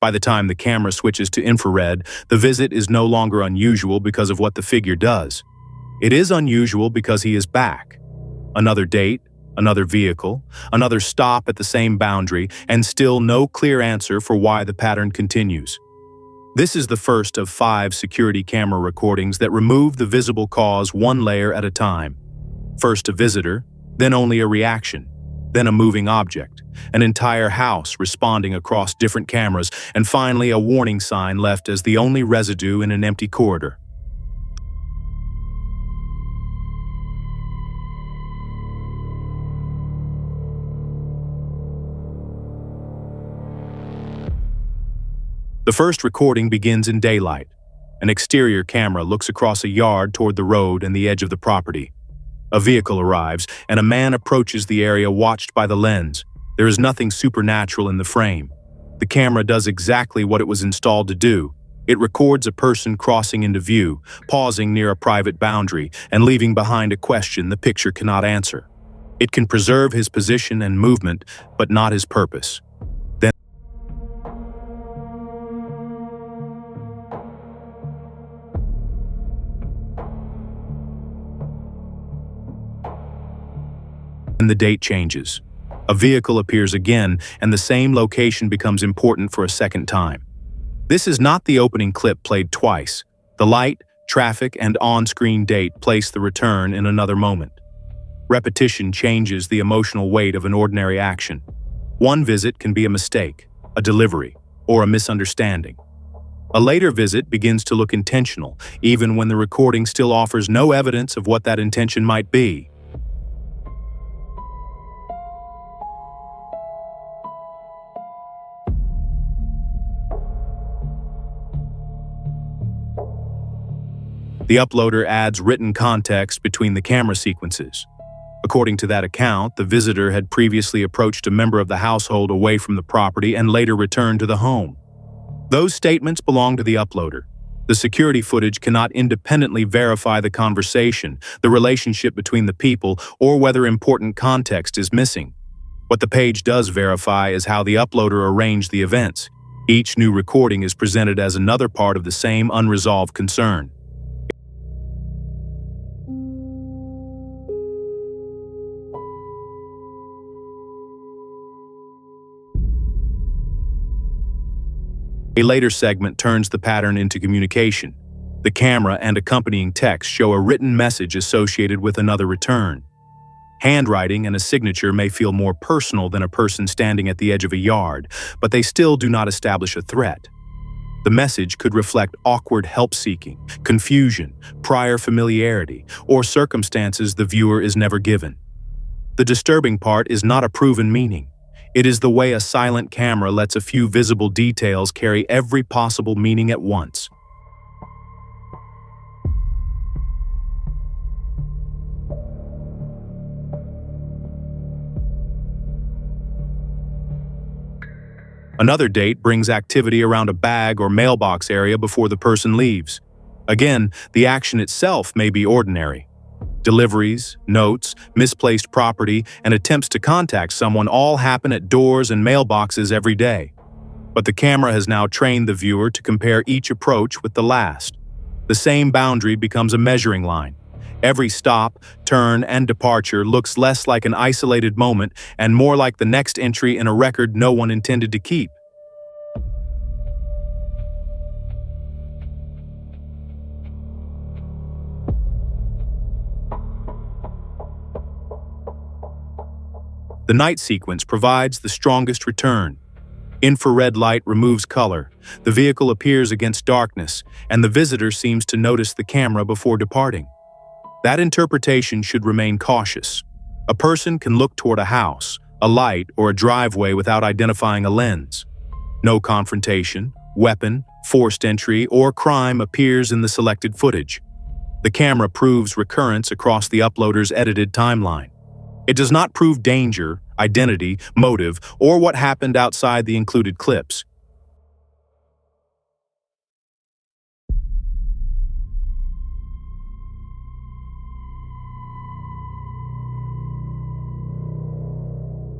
By the time the camera switches to infrared, the visit is no longer unusual because of what the figure does. It is unusual because he is back. Another date, another vehicle, another stop at the same boundary, and still no clear answer for why the pattern continues. This is the first of 5 security camera recordings that remove the visible cause one layer at a time. First a visitor, then only a reaction, then a moving object, an entire house responding across different cameras, and finally a warning sign left as the only residue in an empty corridor. The first recording begins in daylight. An exterior camera looks across a yard toward the road and the edge of the property. A vehicle arrives, and a man approaches the area watched by the lens. There is nothing supernatural in the frame. The camera does exactly what it was installed to do. It records a person crossing into view, pausing near a private boundary, and leaving behind a question the picture cannot answer. It can preserve his position and movement, but not his purpose. Then the date changes. A vehicle appears again, and the same location becomes important for a second time. This is not the opening clip played twice. The light, traffic, and on-screen date place the return in another moment. Repetition changes the emotional weight of an ordinary action. One visit can be a mistake, a delivery, or a misunderstanding. A later visit begins to look intentional, even when the recording still offers no evidence of what that intention might be. The uploader adds written context between the camera sequences. According to that account, the visitor had previously approached a member of the household away from the property and later returned to the home. Those statements belong to the uploader. The security footage cannot independently verify the conversation, the relationship between the people, or whether important context is missing. What the page does verify is how the uploader arranged the events. Each new recording is presented as another part of the same unresolved concern. A later segment turns the pattern into communication. The camera and accompanying text show a written message associated with another return. Handwriting and a signature may feel more personal than a person standing at the edge of a yard, but they still do not establish a threat. The message could reflect awkward help-seeking, confusion, prior familiarity, or circumstances the viewer is never given. The disturbing part is not a proven meaning. It is the way a silent camera lets a few visible details carry every possible meaning at once. Another date brings activity around a bag or mailbox area before the person leaves. Again, the action itself may be ordinary. Deliveries, notes, misplaced property, and attempts to contact someone all happen at doors and mailboxes every day. But the camera has now trained the viewer to compare each approach with the last. The same boundary becomes a measuring line. Every stop, turn, and departure looks less like an isolated moment and more like the next entry in a record no one intended to keep. The night sequence provides the strongest return. Infrared light removes color, the vehicle appears against darkness, and the visitor seems to notice the camera before departing. That interpretation should remain cautious. A person can look toward a house, a light, or a driveway without identifying a lens. No confrontation, weapon, forced entry, or crime appears in the selected footage. The camera proves recurrence across the uploader's edited timeline. It does not prove danger, identity, motive, or what happened outside the included clips.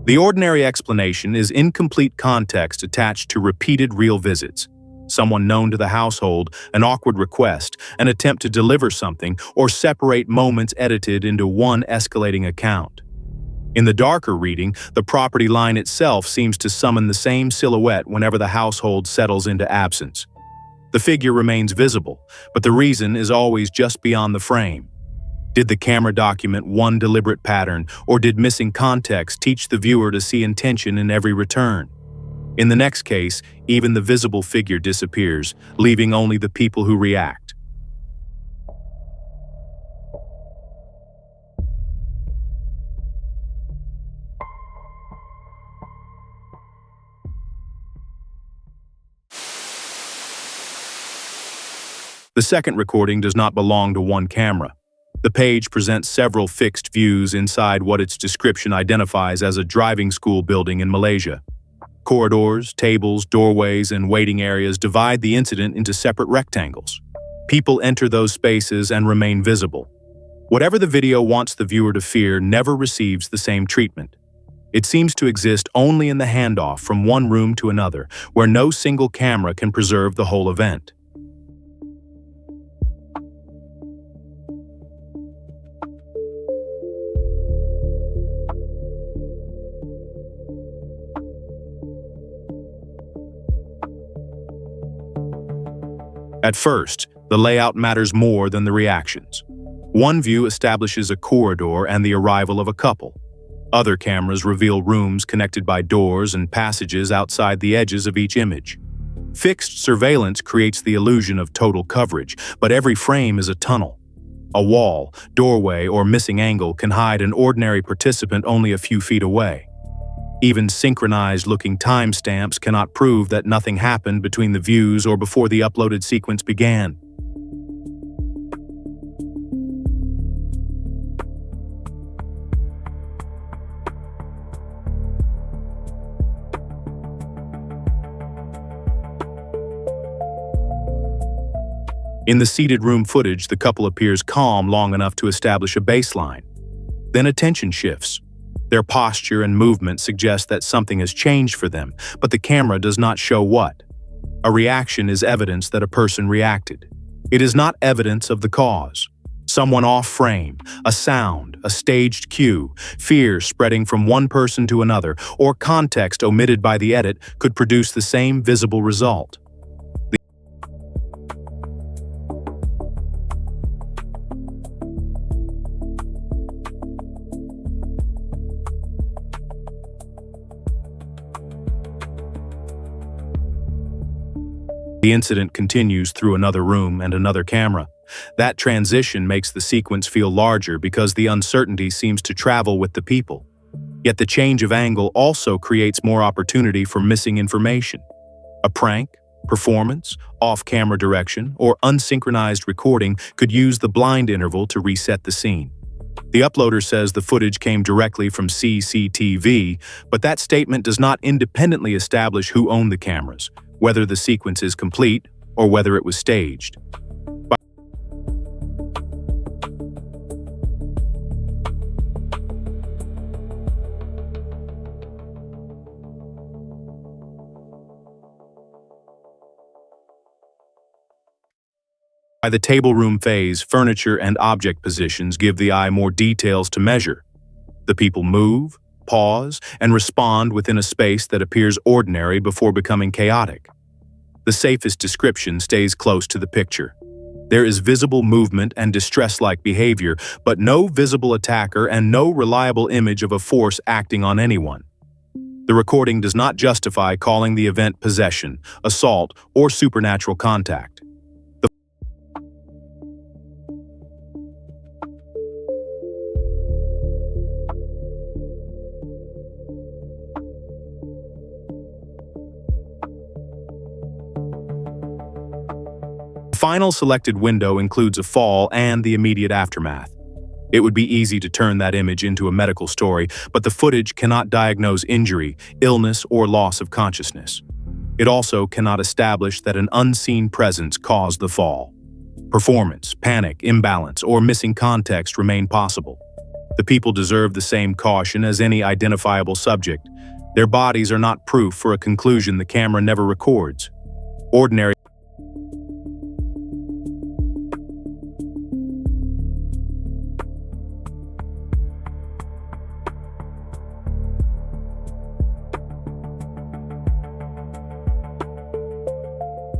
The ordinary explanation is incomplete context attached to repeated real visits. Someone known to the household, an awkward request, an attempt to deliver something, or separate moments edited into one escalating account. In the darker reading, the property line itself seems to summon the same silhouette whenever the household settles into absence. The figure remains visible, but the reason is always just beyond the frame. Did the camera document one deliberate pattern, or did missing context teach the viewer to see intention in every return? In the next case, even the visible figure disappears, leaving only the people who react. The second recording does not belong to one camera. The page presents several fixed views inside what its description identifies as a driving school building in Malaysia. Corridors, tables, doorways, and waiting areas divide the incident into separate rectangles. People enter those spaces and remain visible. Whatever the video wants the viewer to fear never receives the same treatment. It seems to exist only in the handoff from one room to another, where no single camera can preserve the whole event. At first, the layout matters more than the reactions. One view establishes a corridor and the arrival of a couple. Other cameras reveal rooms connected by doors and passages outside the edges of each image. Fixed surveillance creates the illusion of total coverage, but every frame is a tunnel. A wall, doorway, or missing angle can hide an ordinary participant only a few feet away. Even synchronized-looking timestamps cannot prove that nothing happened between the views or before the uploaded sequence began. In the seated room footage, the couple appears calm long enough to establish a baseline. Then attention shifts. Their posture and movement suggest that something has changed for them, but the camera does not show what. A reaction is evidence that a person reacted. It is not evidence of the cause. Someone off frame, a sound, a staged cue, fear spreading from one person to another, or context omitted by the edit could produce the same visible result. The incident continues through another room and another camera. That transition makes the sequence feel larger because the uncertainty seems to travel with the people. Yet the change of angle also creates more opportunity for missing information. A prank, performance, off-camera direction, or unsynchronized recording could use the blind interval to reset the scene. The uploader says the footage came directly from CCTV, but that statement does not independently establish who owned the cameras, whether the sequence is complete or whether it was staged. By the table room phase, furniture and object positions give the eye more details to measure. The people move, pause, and respond within a space that appears ordinary before becoming chaotic. The safest description stays close to the picture. There is visible movement and distress-like behavior, but no visible attacker and no reliable image of a force acting on anyone. The recording does not justify calling the event possession, assault, or supernatural contact. The final selected window includes a fall and the immediate aftermath. It would be easy to turn that image into a medical story, but the footage cannot diagnose injury, illness, or loss of consciousness. It also cannot establish that an unseen presence caused the fall. Performance, panic, imbalance, or missing context remain possible. The people deserve the same caution as any identifiable subject. Their bodies are not proof for a conclusion the camera never records. Ordinary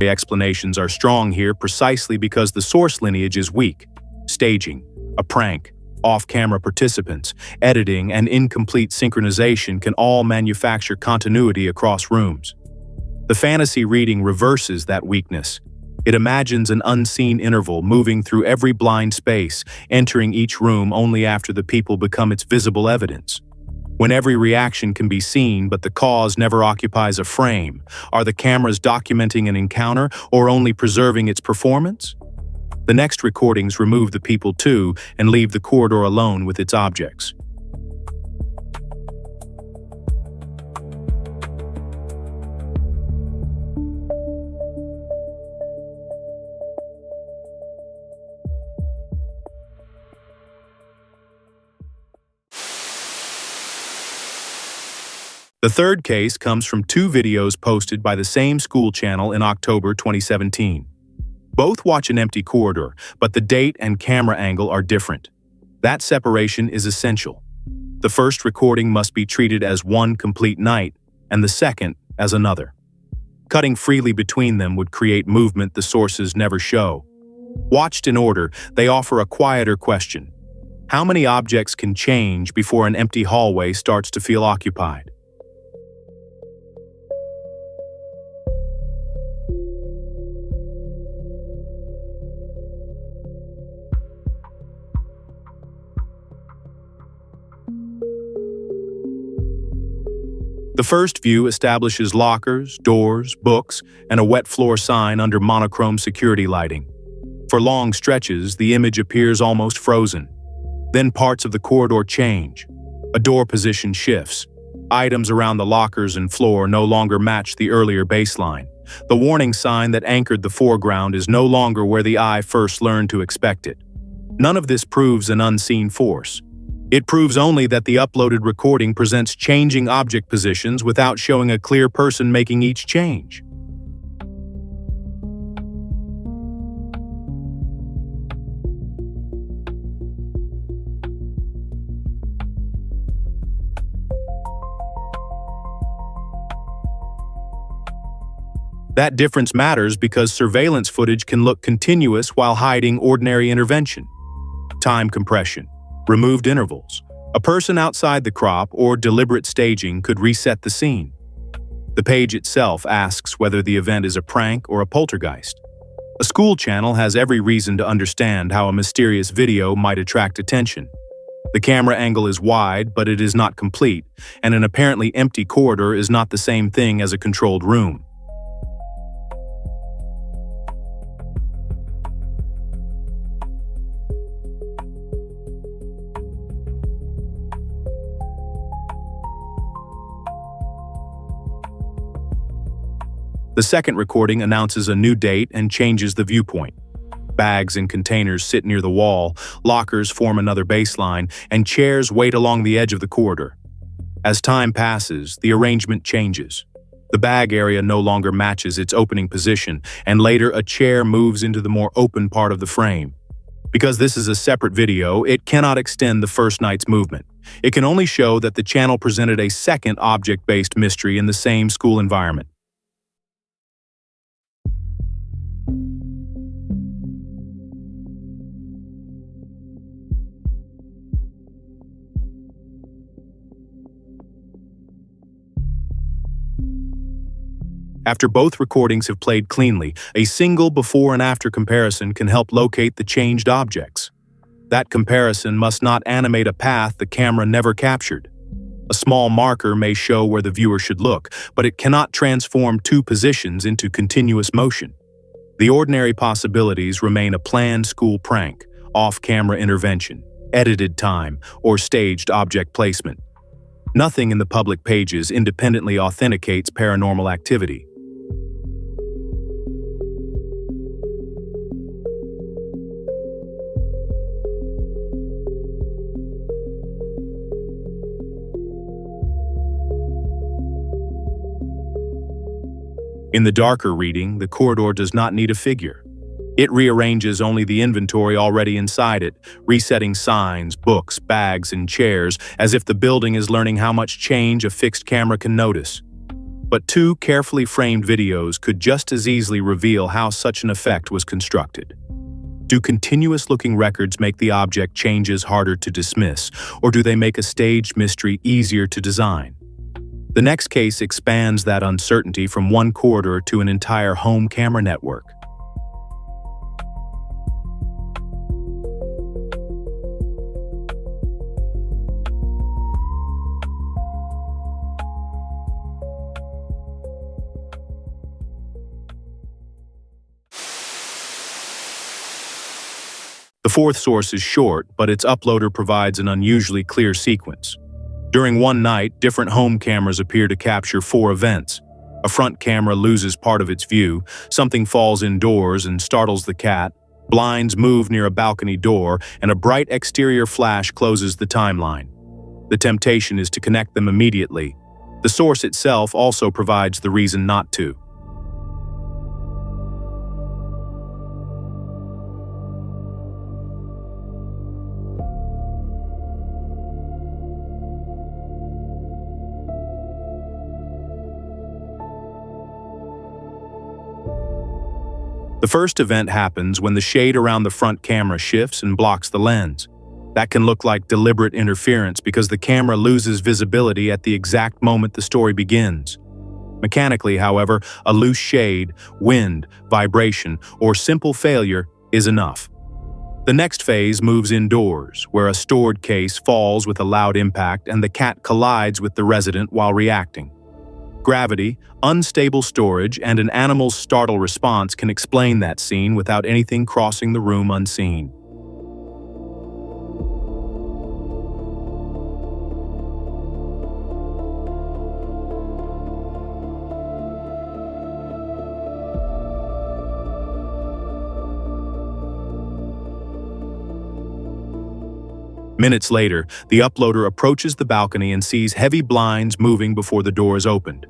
explanations are strong here precisely because the source lineage is weak. Staging, a prank, off-camera participants, editing, and incomplete synchronization can all manufacture continuity across rooms. The fantasy reading reverses that weakness. It imagines an unseen interval moving through every blind space, entering each room only after the people become its visible evidence. When every reaction can be seen but the cause never occupies a frame, are the cameras documenting an encounter or only preserving its performance? The next recordings remove the people too and leave the corridor alone with its objects. The third case comes from two videos posted by the same school channel in October 2017. Both watch an empty corridor, but the date and camera angle are different. That separation is essential. The first recording must be treated as one complete night, and the second as another. Cutting freely between them would create movement the sources never show. Watched in order, they offer a quieter question. How many objects can change before an empty hallway starts to feel occupied? The first view establishes lockers, doors, books, and a wet floor sign under monochrome security lighting. For long stretches, the image appears almost frozen. Then parts of the corridor change. A door position shifts. Items around the lockers and floor no longer match the earlier baseline. The warning sign that anchored the foreground is no longer where the eye first learned to expect it. None of this proves an unseen force. It proves only that the uploaded recording presents changing object positions without showing a clear person making each change. That difference matters because surveillance footage can look continuous while hiding ordinary intervention. Time compression, removed intervals, a person outside the crop, or deliberate staging could reset the scene. The page itself asks whether the event is a prank or a poltergeist. A school channel has every reason to understand how a mysterious video might attract attention. The camera angle is wide, but it is not complete, and an apparently empty corridor is not the same thing as a controlled room. The second recording announces a new date and changes the viewpoint. Bags and containers sit near the wall, lockers form another baseline, and chairs wait along the edge of the corridor. As time passes, the arrangement changes. The bag area no longer matches its opening position, and later a chair moves into the more open part of the frame. Because this is a separate video, it cannot extend the first night's movement. It can only show that the channel presented a second object-based mystery in the same school environment. After both recordings have played cleanly, a single before and after comparison can help locate the changed objects. That comparison must not animate a path the camera never captured. A small marker may show where the viewer should look, but it cannot transform two positions into continuous motion. The ordinary possibilities remain a planned school prank, off-camera intervention, edited time, or staged object placement. Nothing in the public pages independently authenticates paranormal activity. In the darker reading, the corridor does not need a figure. It rearranges only the inventory already inside it, resetting signs, books, bags, and chairs as if the building is learning how much change a fixed camera can notice. But two carefully framed videos could just as easily reveal how such an effect was constructed. Do continuous-looking records make the object changes harder to dismiss, or do they make a staged mystery easier to design? The next case expands that uncertainty from one corridor to an entire home camera network. The fourth source is short, but its uploader provides an unusually clear sequence. During one night, different home cameras appear to capture 4 events. A front camera loses part of its view, something falls indoors and startles the cat, blinds move near a balcony door, and a bright exterior flash closes the timeline. The temptation is to connect them immediately. The source itself also provides the reason not to. The first event happens when the shade around the front camera shifts and blocks the lens. That can look like deliberate interference because the camera loses visibility at the exact moment the story begins. Mechanically, however, a loose shade, wind, vibration, or simple failure is enough. The next phase moves indoors, where a stored case falls with a loud impact and the cat collides with the resident while reacting. Gravity, unstable storage, and an animal's startle response can explain that scene without anything crossing the room unseen. Minutes later, the uploader approaches the balcony and sees heavy blinds moving before the door is opened.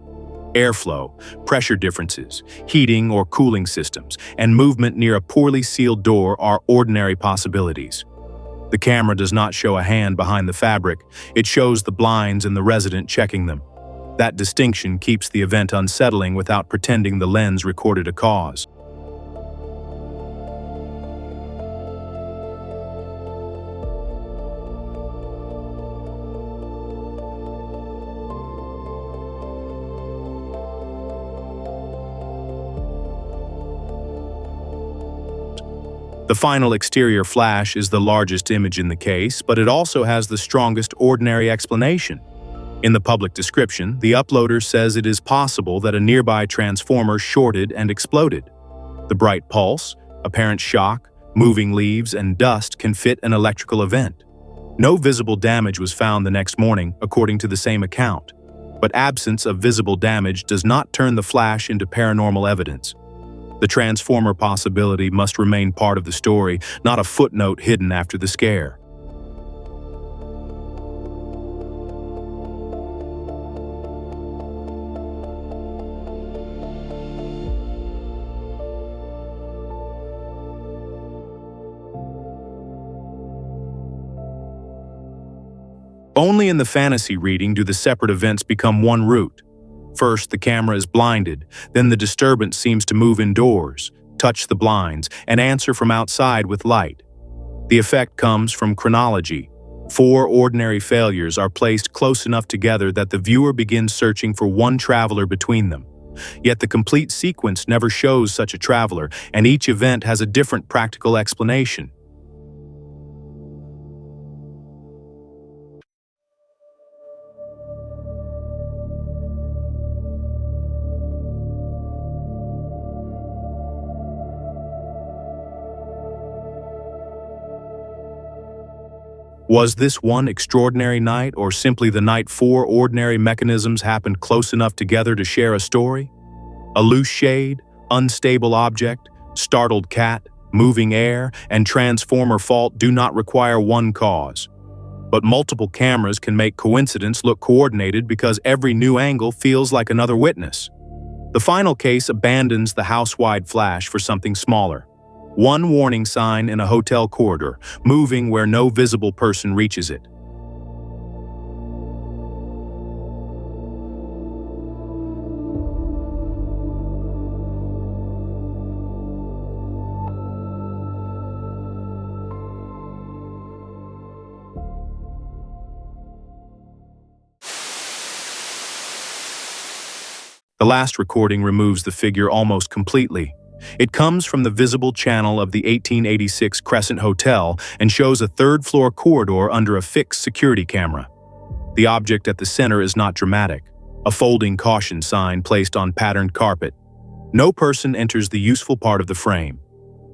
Airflow, pressure differences, heating or cooling systems, and movement near a poorly sealed door are ordinary possibilities. The camera does not show a hand behind the fabric, it shows the blinds and the resident checking them. That distinction keeps the event unsettling without pretending the lens recorded a cause. The final exterior flash is the largest image in the case, but it also has the strongest ordinary explanation. In the public description, the uploader says it is possible that a nearby transformer shorted and exploded. The bright pulse, apparent shock, moving leaves, and dust can fit an electrical event. No visible damage was found the next morning, according to the same account. But absence of visible damage does not turn the flash into paranormal evidence. The transformer possibility must remain part of the story, not a footnote hidden after the scare. Only in the fantasy reading do the separate events become one route. First, the camera is blinded, then the disturbance seems to move indoors, touch the blinds, and answer from outside with light. The effect comes from chronology. 4 ordinary failures are placed close enough together that the viewer begins searching for one traveler between them. Yet the complete sequence never shows such a traveler, and each event has a different practical explanation. Was this one extraordinary night, or simply the night 4 ordinary mechanisms happened close enough together to share a story? A loose shade, unstable object, startled cat, moving air, and transformer fault do not require one cause. But multiple cameras can make coincidence look coordinated because every new angle feels like another witness. The final case abandons the house-wide flash for something smaller. One warning sign in a hotel corridor, moving where no visible person reaches it. The last recording removes the figure almost completely. It comes from the visible channel of the 1886 Crescent Hotel and shows a third-floor corridor under a fixed security camera. The object at the center is not dramatic, a folding caution sign placed on patterned carpet. No person enters the useful part of the frame.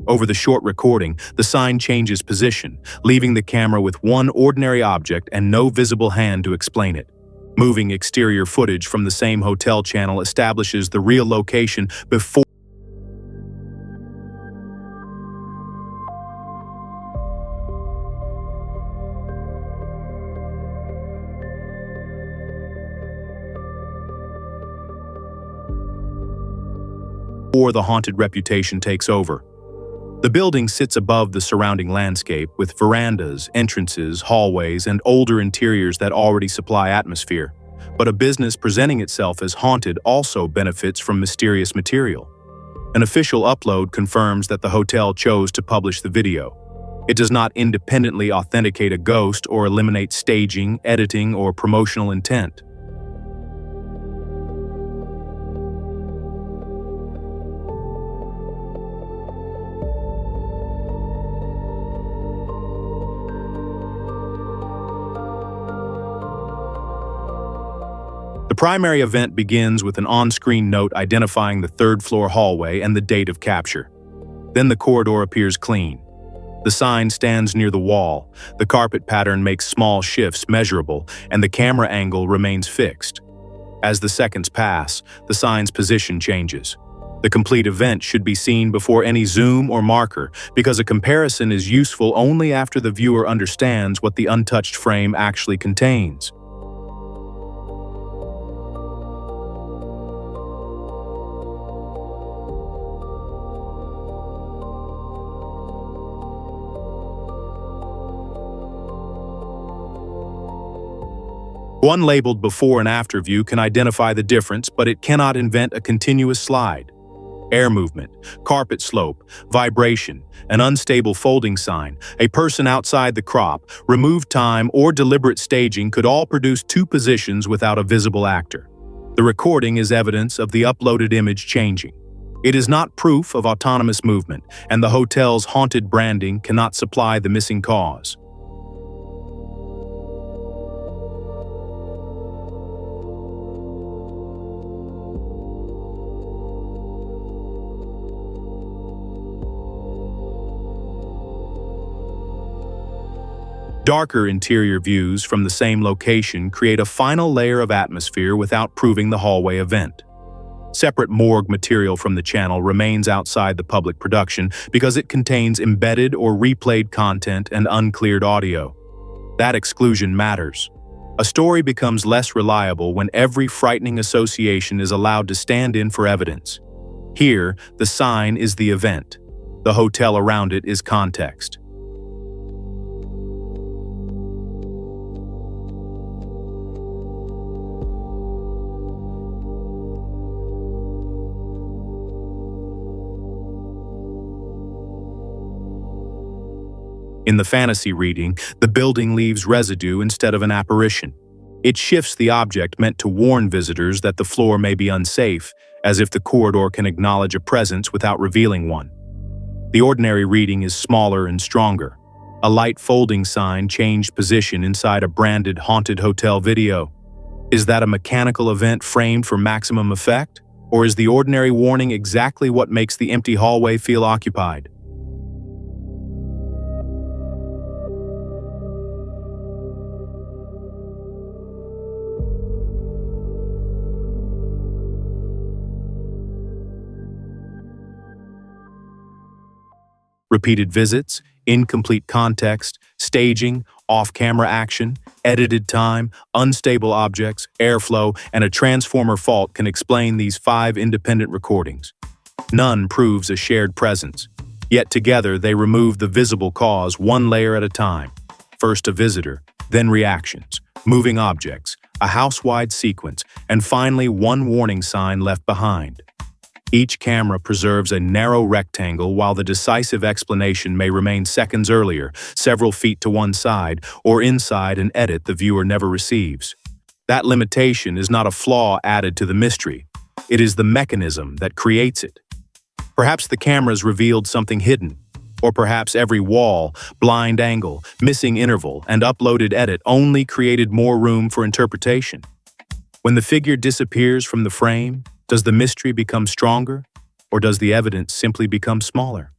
Over the short recording, the sign changes position, leaving the camera with one ordinary object and no visible hand to explain it. Moving exterior footage from the same hotel channel establishes the real location before the haunted reputation takes over. The building sits above the surrounding landscape with verandas, entrances, hallways, and older interiors that already supply atmosphere. But a business presenting itself as haunted also benefits from mysterious material. An official upload confirms that the hotel chose to publish the video. It does not independently authenticate a ghost or eliminate staging, editing, or promotional intent. The primary event begins with an on-screen note identifying the third-floor hallway and the date of capture. Then the corridor appears clean. The sign stands near the wall, the carpet pattern makes small shifts measurable, and the camera angle remains fixed. As the seconds pass, the sign's position changes. The complete event should be seen before any zoom or marker, because a comparison is useful only after the viewer understands what the untouched frame actually contains. One labeled before and after view can identify the difference, but it cannot invent a continuous slide. Air movement, carpet slope, vibration, an unstable folding sign, a person outside the crop, removed time, or deliberate staging could all produce two positions without a visible actor. The recording is evidence of the uploaded image changing. It is not proof of autonomous movement, and the hotel's haunted branding cannot supply the missing cause. Darker interior views from the same location create a final layer of atmosphere without proving the hallway event. Separate morgue material from the channel remains outside the public production because it contains embedded or replayed content and uncleared audio. That exclusion matters. A story becomes less reliable when every frightening association is allowed to stand in for evidence. Here, the sign is the event. The hotel around it is context. In the fantasy reading, the building leaves residue instead of an apparition. It shifts the object meant to warn visitors that the floor may be unsafe, as if the corridor can acknowledge a presence without revealing one. The ordinary reading is smaller and stronger. A light folding sign changed position inside a branded haunted hotel video. Is that a mechanical event framed for maximum effect? Or is the ordinary warning exactly what makes the empty hallway feel occupied? Repeated visits, incomplete context, staging, off-camera action, Edited time, unstable objects, airflow, and a transformer fault can explain these 5 independent recordings. None proves a shared presence. Yet together they remove the visible cause one layer at a time. First a visitor, then reactions, moving objects, a house-wide sequence, and finally one warning sign left behind. Each camera preserves a narrow rectangle while the decisive explanation may remain seconds earlier, several feet to one side, or inside an edit the viewer never receives. That limitation is not a flaw added to the mystery. It is the mechanism that creates it. Perhaps the cameras revealed something hidden, or perhaps every wall, blind angle, missing interval, and uploaded edit only created more room for interpretation. When the figure disappears from the frame, does the mystery become stronger, or does the evidence simply become smaller?